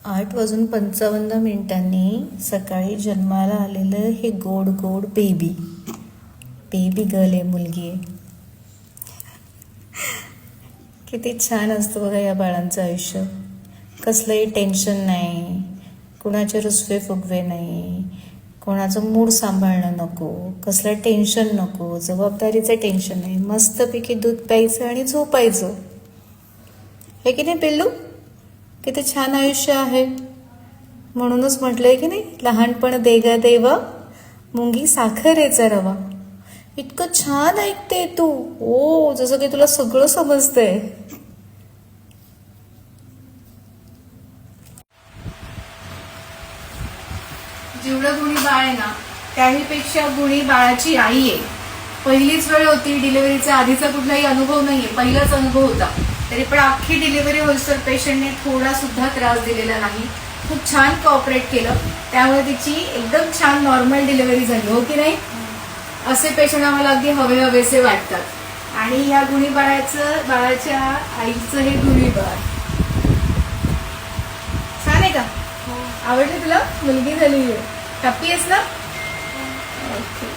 8:55 सकाळी जन्माला आलेलं हे गोड गोड बेबी गर्ल आहे, मुलगी आहे. किती छान असतं बघा या बाळांचं आयुष्य. कसलंही टेन्शन नाही, कुणाचे रुसवे फुगवे नाही, कोणाचं मूड सांभाळणं नको, कसलं टेन्शन नको, जबाबदारीचं टेन्शन नाही. मस्तपैकी दूध प्यायचं आणि झोपायचं. हे की नाही पिल्लू? किती छान आयुष्य आहे. म्हणूनच म्हटलंय की नाही, लहानपण देगा देवा मुंगी साखरेचा रवा. इतकं छान ऐकते तू. ओ, जसं की तुला सगळं समजतंय. जेवढं गुणी बाळ आहे ना, त्याहीपेक्षा गुणी बाळाची आई आहे. पहिलीच वेळ होती, डिलिव्हरीचा आधीचा कुठलाही अनुभव नाहीये, पहिलाच अनुभव होता. तरी पण अख्खी डिलिव्हरी होईस्तोवर पेशंटने थोडा सुद्धा त्रास दिलेला नाही. खूप छान कॉपरेट केलं, त्यामुळे तिची एकदम छान नॉर्मल डिलिव्हरी झाली. हो की नाही? असे पेशंट आम्हाला अगदी हवेसे वाटतात. आणि या गुणी बाळाच्या आईचं हे गुणी बाळ छान आहे का? आवडली तुला? मुलगी झाली, हॅपी आहेस ना? ओके.